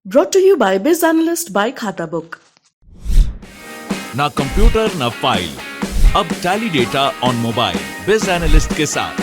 Brought to you by Biz Analyst by Khata Book. ना computer ना file, अब tally data on mobile बिज analyst के साथ।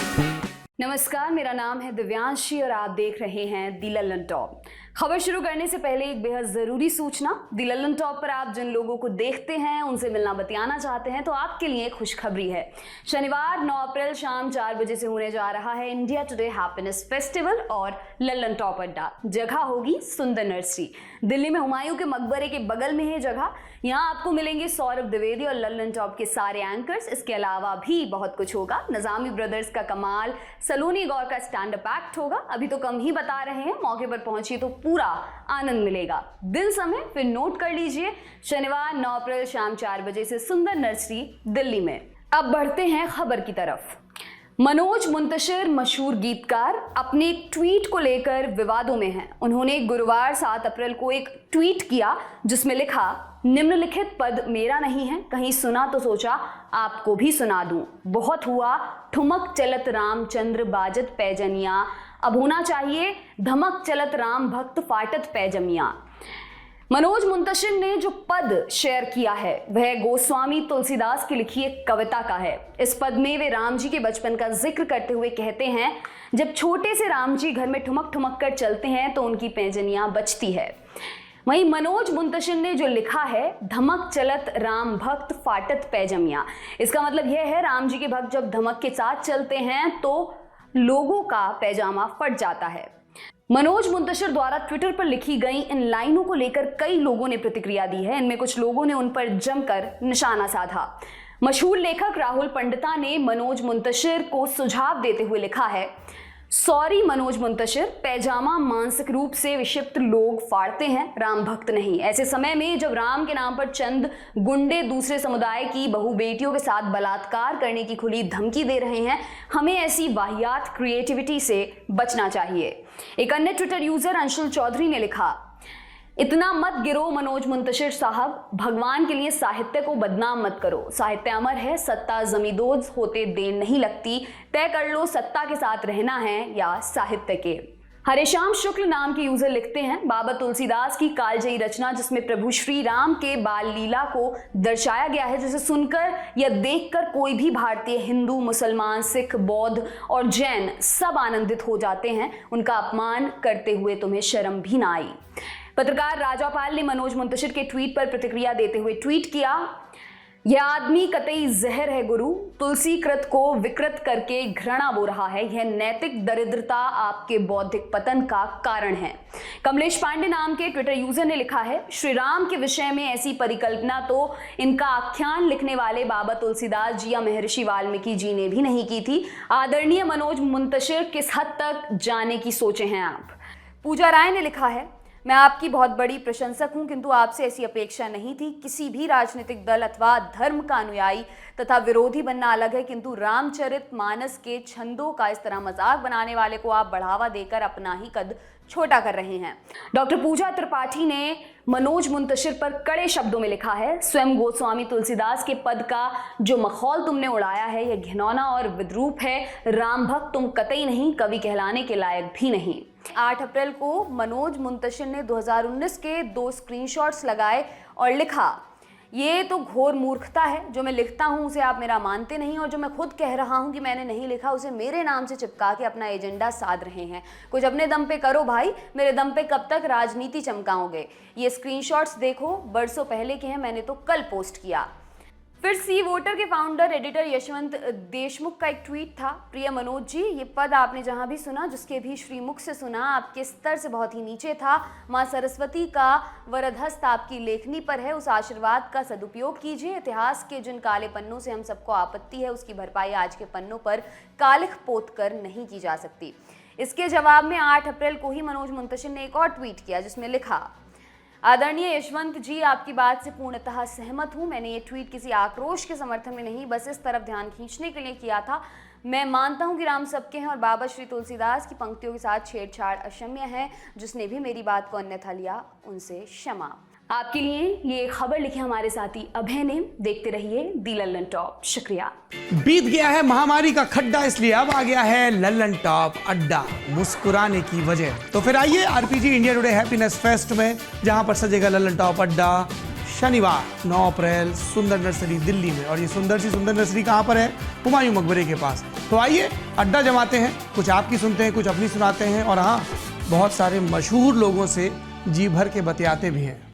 नमस्कार, मेरा नाम है दिव्यांशी और आप देख रहे हैं दी लल्लन टॉप। खबर शुरू करने से पहले एक बेहद जरूरी सूचना। दी लल्लन टॉप पर आप जिन लोगों को देखते हैं, उनसे मिलना बतियाना चाहते हैं, तो आपके लिए खुशखबरी है। शनिवार 9 अप्रैल शाम 4 बजे से होने जा रहा है इंडिया टुडे हैप्पीनेस फेस्टिवल और लल्लन टॉप अड्डा। जगह होगी सुंदर नर्सरी, दिल्ली में हुमायूं के मकबरे के बगल में है जगह। यहाँ आपको मिलेंगे सौरभ द्विवेदी और लल्लन टॉप के सारे एंकर्स। इसके अलावा भी बहुत कुछ होगा। नजामी ब्रदर्स का कमाल, सलोनी गौर का स्टैंड अप एक्ट होगा। अभी तो कम ही बता रहे हैं, मौके पर पहुंचिए तो पूरा आनंद मिलेगा। दिन समय फिर नोट कर लीजिए, शनिवार 9 अप्रैल शाम 4 बजे से सुंदर नर्सरी दिल्ली में। अब बढ़ते हैं खबर की तरफ। मनोज मुंतशिर मशहूर गीतकार अपने एक ट्वीट को लेकर विवादों में हैं। उन्होंने गुरुवार 7 अप्रैल को एक ट्वीट किया जिसमें लिखा, निम्नलिखित पद मेरा नहीं है, कहीं सुना तो सोचा आपको भी सुना दूं। बहुत हुआ ठुमक चलत रामचंद्र बाजत पैजनिया, अब होना चाहिए धमक चलत राम भक्त फाटत पैजमिया। मनोज मुंतशिर ने जो पद शेयर किया है वह गोस्वामी तुलसीदास की लिखी एक कविता का है। इस पद में वे राम जी के बचपन का जिक्र करते हुए कहते हैं, जब छोटे से राम जी घर में ठुमक ठुमक कर चलते हैं तो उनकी पैजनियां बजती है। वहीं मनोज मुंतशिर ने जो लिखा है, धमक चलत राम भक्त फाटत पैजमिया, इसका मतलब यह है राम जी के भक्त जब धमक के साथ चलते हैं तो लोगों का पैजामा फट जाता है। मनोज मुंतशिर द्वारा ट्विटर पर लिखी गई इन लाइनों को लेकर कई लोगों ने प्रतिक्रिया दी है। इनमें कुछ लोगों ने उन पर जमकर निशाना साधा। मशहूर लेखक राहुल पंडिता ने मनोज मुंतशिर को सुझाव देते हुए लिखा है, सॉरी मनोज मुंतशिर, पैजामा मानसिक रूप से विक्षिप्त लोग फाड़ते हैं, राम भक्त नहीं। ऐसे समय में जब राम के नाम पर चंद गुंडे दूसरे समुदाय की बहु बेटियों के साथ बलात्कार करने की खुली धमकी दे रहे हैं, हमें ऐसी वाहियात क्रिएटिविटी से बचना चाहिए। एक अन्य ट्विटर यूजर अंशुल चौधरी ने लिखा, इतना मत गिरो मनोज मुंतशिर साहब, भगवान के लिए साहित्य को बदनाम मत करो। साहित्य अमर है, सत्ता जमींदोज होते देर नहीं लगती। तय कर लो सत्ता के साथ रहना है या साहित्य के। हरेश्याम शुक्ल नाम के यूजर लिखते हैं, बाबा तुलसीदास की कालजयी रचना जिसमें प्रभु श्री राम के बाल लीला को दर्शाया गया है, जिसे सुनकर या देखकर कोई भी भारतीय हिंदू, मुसलमान, सिख, बौद्ध और जैन सब आनंदित हो जाते हैं। उनका अपमान करते हुए तुम्हें शर्म भी ना आई। पत्रकार राजापाल ने मनोज मुंतशिर के ट्वीट पर प्रतिक्रिया देते हुए ट्वीट किया, यह आदमी कतई जहर है गुरु, तुलसी कृत को विकृत करके घृणा बो रहा है। यह नैतिक दरिद्रता आपके बौद्धिक पतन का कारण है। कमलेश पांडे नाम के ट्विटर यूजर ने लिखा है, श्री राम के विषय में ऐसी परिकल्पना तो इनका आख्यान लिखने वाले बाबा तुलसीदास जी या महर्षि वाल्मीकि जी ने भी नहीं की थी। आदरणीय मनोज मुंतशिर, किस हद तक जाने की सोचे हैं आप। पूजा राय ने लिखा है, मैं आपकी बहुत बड़ी प्रशंसक हूं, किंतु आपसे ऐसी अपेक्षा नहीं थी। किसी भी राजनीतिक दल अथवा धर्म का अनुयायी तथा विरोधी बनना अलग है, किंतु रामचरित मानस के छंदों का इस तरह मजाक बनाने वाले को आप बढ़ावा देकर अपना ही कद छोटा कर रहे हैं। डॉक्टर पूजा त्रिपाठी ने मनोज मुंतशिर पर कड़े शब्दों में लिखा है, स्वयं गोस्वामी तुलसीदास के पद का जो मखौल तुमने उड़ाया है, यह घिनौना और विद्रूप है। राम भक्त तुम कतई नहीं, कवि कहलाने के लायक भी नहीं। 8 अप्रैल को मनोज मुंतशिर ने 2019 के 2 स्क्रीनशॉट्स लगाए और लिखा, ये तो घोर मूर्खता है, जो मैं लिखता हूँ उसे आप मेरा मानते नहीं, और जो मैं खुद कह रहा हूँ कि मैंने नहीं लिखा उसे मेरे नाम से चिपका के अपना एजेंडा साध रहे हैं। कुछ अपने दम पे करो भाई, मेरे दम पे कब तक राजनीति चमकाओगे। ये स्क्रीनशॉट्स देखो, बरसों पहले के हैं, मैंने तो कल पोस्ट किया। फिर सी वोटर के फाउंडर एडिटर यशवंत देशमुख का एक ट्वीट था, प्रिय मनोज जी, ये पद आपने जहां भी सुना, जिसके भी श्रीमुख से सुना, आपके स्तर से बहुत ही नीचे था। माँ सरस्वती का वरदहस्त आपकी लेखनी पर है, उस आशीर्वाद का सदुपयोग कीजिए। इतिहास के जिन काले पन्नों से हम सबको आपत्ति है, उसकी भरपाई आज के पन्नों पर कालिख पोत कर नहीं की जा सकती। इसके जवाब में 8 अप्रैल को ही मनोज मुंतशिर ने एक और ट्वीट किया जिसमें लिखा, आदरणीय यशवंत जी, आपकी बात से पूर्णतः सहमत हूं। मैंने ये ट्वीट किसी आक्रोश के समर्थन में नहीं, बस इस तरफ ध्यान खींचने के लिए किया था। मैं मानता हूं कि राम सबके हैं और बाबा श्री तुलसीदास की पंक्तियों के साथ छेड़छाड़ अक्षम्य है। जिसने भी मेरी बात को अन्यथा लिया उनसे क्षमा। आपके लिए ये खबर लिखे हमारे साथी अभय ने। देखते रहिए दी लल्लन टॉप। शुक्रिया। बीत गया है महामारी का खड्डा, इसलिए अब आ गया है लल्लन टॉप अड्डा, मुस्कुराने की वजह। तो फिर आइए RPG India today happiness fest में, जहां पर सजेगा लल्लन टॉप अड्डा शनिवार 9 अप्रैल सुंदर नर्सरी दिल्ली में। और ये सुंदर नर्सरी कहां पर है? हुमायूं मकबरे के पास। तो आइए अड्डा जमाते हैं, कुछ आपकी सुनते हैं, कुछ अपनी सुनाते हैं, और हाँ, बहुत सारे मशहूर लोगों से जी भर के बतियाते भी हैं।